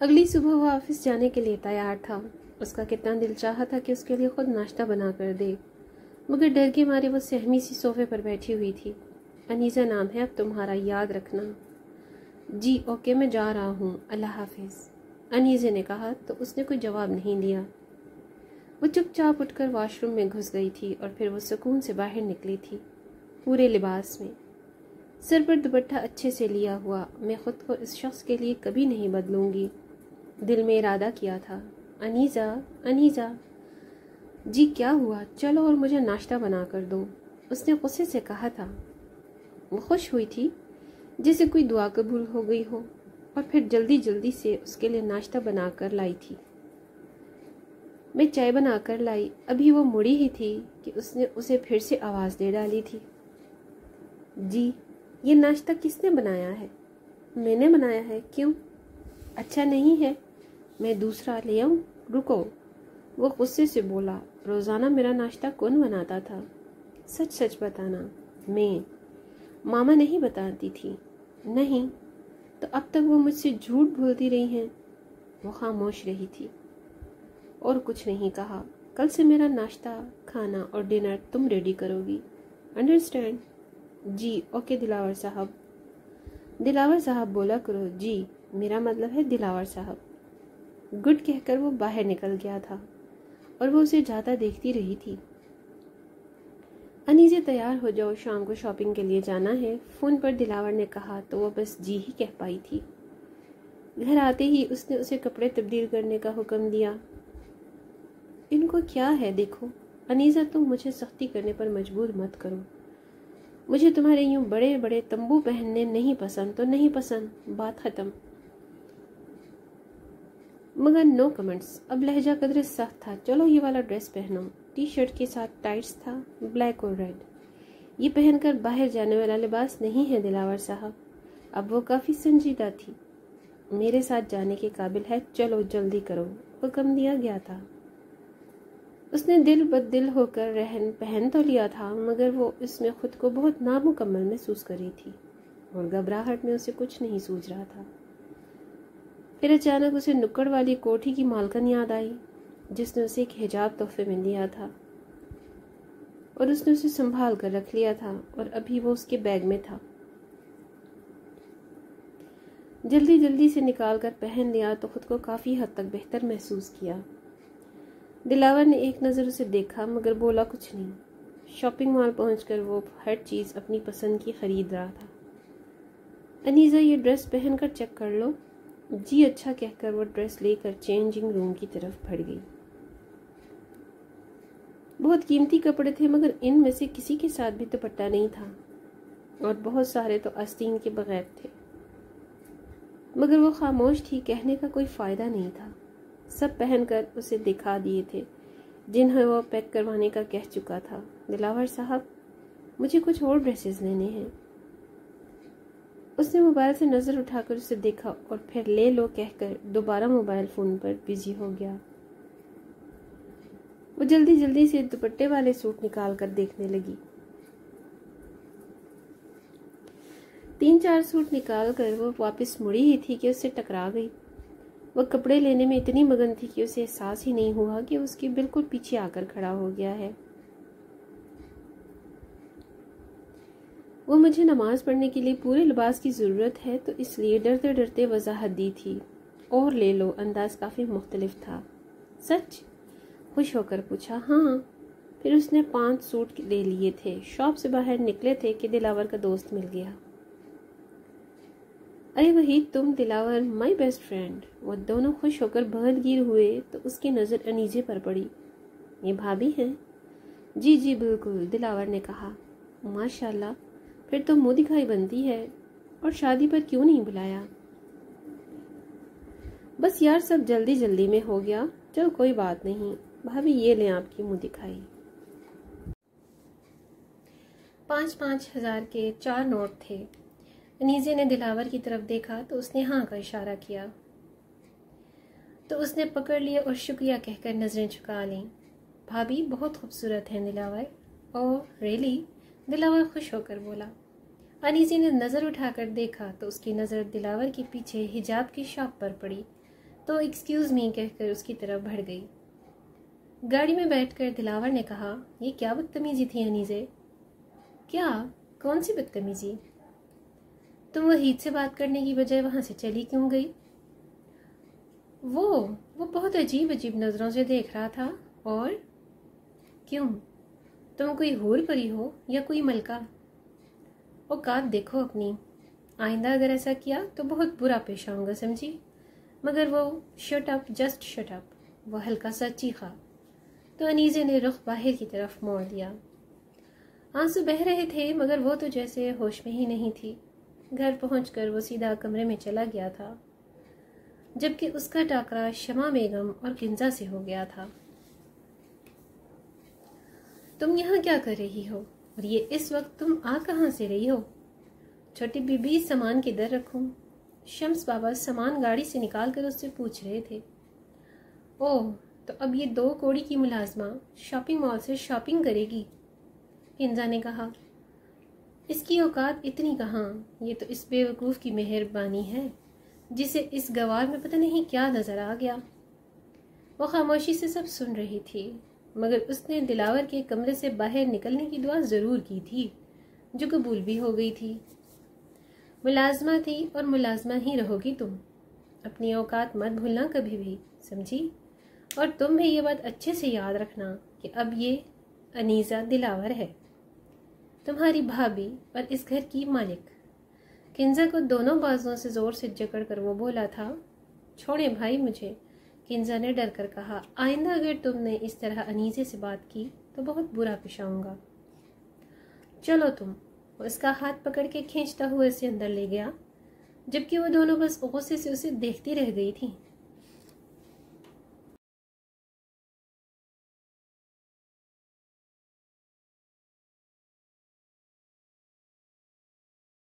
अगली सुबह वो ऑफिस जाने के लिए तैयार था। उसका कितना दिल चाहा था कि उसके लिए खुद नाश्ता बना कर दे, मगर डर के मारे वो सहमी सी सोफे पर बैठी हुई थी। अनीसा नाम है, अब तुम्हारा, याद रखना। जी ओके, मैं जा रहा हूँ, अल्लाह हाफिज़, अनीसा ने कहा तो उसने कोई जवाब नहीं दिया। वो चुपचाप उठकर वॉशरूम में घुस गई थी और फिर वो सुकून से बाहर निकली थी, पूरे लिबास में, सर पर दुपट्टा अच्छे से लिया हुआ। मैं खुद को इस शख्स के लिए कभी नहीं बदलूंगी, दिल में इरादा किया था। अनीसा, अनीसा। जी क्या हुआ? चलो और मुझे नाश्ता बना कर दो, उसने गुस्से से कहा था। वो खुश हुई थी जैसे कोई दुआ कबूल हो गई हो, और फिर जल्दी जल्दी से उसके लिए नाश्ता बना कर लाई थी। मैं चाय बना कर लाई। अभी वो मुड़ी ही थी कि उसने उसे फिर से आवाज़ दे डाली थी। जी, ये नाश्ता किसने बनाया है? मैंने बनाया है। क्यों? अच्छा नहीं है? मैं दूसरा ले आऊं? रुको, वो गुस्से से बोला। रोज़ाना मेरा नाश्ता कौन बनाता था? सच सच बताना। मैं। मामा नहीं बताती थी? नहीं। तो अब तक वो मुझसे झूठ बोलती रही हैं। वो खामोश रही थी और कुछ नहीं कहा। कल से मेरा नाश्ता, खाना और डिनर तुम रेडी करोगी, अंडरस्टैंड? जी ओके दिलावर साहब। दिलावर साहब बोला करो। जी, मेरा मतलब है दिलावर साहब। गुड कहकर वो बाहर निकल गया था और वो उसे जाता देखती रही थी। अनीसे तैयार हो जाओ, शाम को शॉपिंग के लिए जाना है, फ़ोन पर दिलावर ने कहा तो वो बस जी ही कह पाई थी। घर आते ही उसने उसे कपड़े तब्दील करने का हुक्म दिया। इनको क्या है देखो, अनीसा तुम मुझे सख्ती करने पर मजबूर मत करो। मुझे तुम्हारे यूं बड़े बड़े तंबू पहनने नहीं पसंद तो नहीं पसंद, बात ख़त्म। मगर नो कमेंट्स। अब लहजा कदर सख्त था। चलो ये वाला ड्रेस पहनो। टी शर्ट के साथ टाइट्स था, ब्लैक और रेड। ये पहनकर बाहर जाने वाला लिबास नहीं है दिलावर साहब। अब वो काफ़ी संजीदा थी। मेरे साथ जाने के काबिल है, चलो जल्दी करो, हुक्म दिया गया था। उसने दिल बददिल होकर रहन पहन तो लिया था, मगर वो इसमें खुद को बहुत नामुकम्मल महसूस कर रही थी और घबराहट में उसे कुछ नहीं सूझ रहा था। फिर अचानक उसे नुक्कड़ वाली कोठी की मालकन याद आई, जिसने उसे एक हिजाब तोहफे में दिया था और उसने उसे संभाल कर रख लिया था और अभी वो उसके बैग में था। जल्दी जल्दी से निकाल कर पहन लिया तो खुद को काफ़ी हद तक बेहतर महसूस किया। दिलावर ने एक नज़र उसे देखा मगर बोला कुछ नहीं। शॉपिंग मॉल पहुंचकर वो हर चीज़ अपनी पसंद की खरीद रहा था। अनीसा, ये ड्रेस पहन कर चेक कर लो। जी अच्छा कहकर वो ड्रेस लेकर चेंजिंग रूम की तरफ बढ़ गई। बहुत कीमती कपड़े थे मगर इनमें से किसी के साथ भी दुपट्टा नहीं था और बहुत सारे तो आस्तीन के बगैर थे। मगर वो खामोश थी, कहने का कोई फ़ायदा नहीं था। सब पहनकर उसे दिखा दिए थे जिन्हें वो पैक करवाने का कह चुका था। दिलावर साहब, मुझे कुछ और ड्रेसेस लेने हैं। उसने मोबाइल से नज़र उठाकर उसे देखा और फिर ले लो कहकर दोबारा मोबाइल फ़ोन पर बिजी हो गया। वो जल्दी जल्दी से दुपट्टे वाले सूट निकाल कर देखने लगी। 3-4 सूट निकाल कर वो वापस मुड़ी ही थी कि उससे टकरा गई। वह कपड़े लेने में इतनी मगन थी कि उसे एहसास ही नहीं हुआ कि उसके बिल्कुल पीछे आकर खड़ा हो गया है। वो मुझे नमाज पढ़ने के लिए पूरे लिबास की ज़रूरत है तो इसलिए डरते डरते वजाहत दी थी। और ले लो, अंदाज काफ़ी मुख्तलिफ था। सच? खुश होकर पूछा। हाँ। फिर उसने 5 सूट ले लिए थे। शॉप से बाहर निकले थे कि दिलावर का दोस्त मिल गया। अरे वही तुम दिलावर, माय बेस्ट फ्रेंड। वो दोनों खुश होकर बहदगीर हुए तो उसकी नज़र अनीजे पर पड़ी। ये भाभी हैं? जी जी बिल्कुल, दिलावर ने कहा। माशाल्लाह, फिर तो मुँह दिखाई बनती है। और शादी पर क्यों नहीं बुलाया? बस यार, सब जल्दी जल्दी में हो गया। चल कोई बात नहीं। भाभी ये लें आपकी मुँह दिखाई। 5-5 हज़ार के 4 नोट थे। अनीजे ने दिलावर की तरफ देखा तो उसने हाँ का इशारा किया तो उसने पकड़ लिया और शुक्रिया कहकर नज़रें झुका लीं। भाभी बहुत खूबसूरत हैं दिलावर। Oh really? दिलावर खुश होकर बोला। अनीसे ने नज़र उठाकर देखा तो उसकी नज़र दिलावर के पीछे हिजाब की शॉप पर पड़ी تو ایکسکیوز می کہہ کر اس کی طرف بڑھ گئی۔ گاڑی میں بیٹھ کر دلاور نے کہا، یہ کیا بدتمیزی تھی انیزے؟ کیا؟ کون سی بدتمیزی؟ تم وحید سے بات کرنے کی بجائے وہاں سے چلی کیوں گئی؟ وہ بہت عجیب نظروں سے دیکھ رہا تھا۔ اور کیوں؟ تم کوئی حور پری ہو یا کوئی ملکہ؟ اوقات دیکھو اپنی، آئندہ اگر ایسا کیا تو بہت برا پیش آؤں گا، سمجھی؟ مگر وہ shut up, just shut up, وہ ہلکا سا چیخا تو انیزے نے رخ باہر کی طرف موڑ دیا۔ آنسو بہہ رہے تھے مگر وہ تو جیسے ہوش میں ہی نہیں تھی۔ گھر پہنچ کر وہ سیدھا کمرے میں چلا گیا تھا، جبکہ اس کا ٹاکرا شمع بیگم اور کنزا سے ہو گیا تھا۔ تم یہاں کیا کر رہی ہو؟ اور یہ اس وقت تم آ کہاں سے رہی ہو؟ چھوٹی بی بی سامان کدھر رکھوں؟ شمس بابا سامان گاڑی سے نکال کر اس سے پوچھ رہے تھے۔ اوہ، تو اب یہ 2 کوڑی کی ملازمہ شاپنگ مال سے شاپنگ کرے گی؟ کنزا نے کہا۔ اس کی اوقات اتنی کہاں، یہ تو اس بے وقوف کی مہربانی ہے جسے اس گوار میں پتہ نہیں کیا نظر آ گیا۔ وہ خاموشی سے سب سن رہی تھی، مگر اس نے دلاور کے کمرے سے باہر نکلنے کی دعا ضرور کی تھی، جو قبول بھی ہو گئی تھی۔ ملازمہ تھی اور ملازمہ ہی رہو گی تم، اپنی اوقات مت بھولنا کبھی بھی، سمجھی؟ اور تم بھی یہ بات اچھے سے یاد رکھنا کہ اب یہ انیزہ دلاور ہے، تمہاری بھابھی اور اس گھر کی مالک۔ کنزا کو دونوں بازوؤں سے زور سے جکڑ کر وہ بولا تھا۔ چھوڑیں بھائی مجھے، کنزا نے ڈر کر کہا، آئندہ اگر تم نے اس طرح انیزے سے بات کی تو بہت برا پیش آؤں گا۔ چلو تم، وہ اس کا ہاتھ پکڑ کے کھینچتا ہوا اسے اندر لے گیا، جبکہ وہ دونوں بس غصے سے اسے دیکھتی رہ گئی تھی۔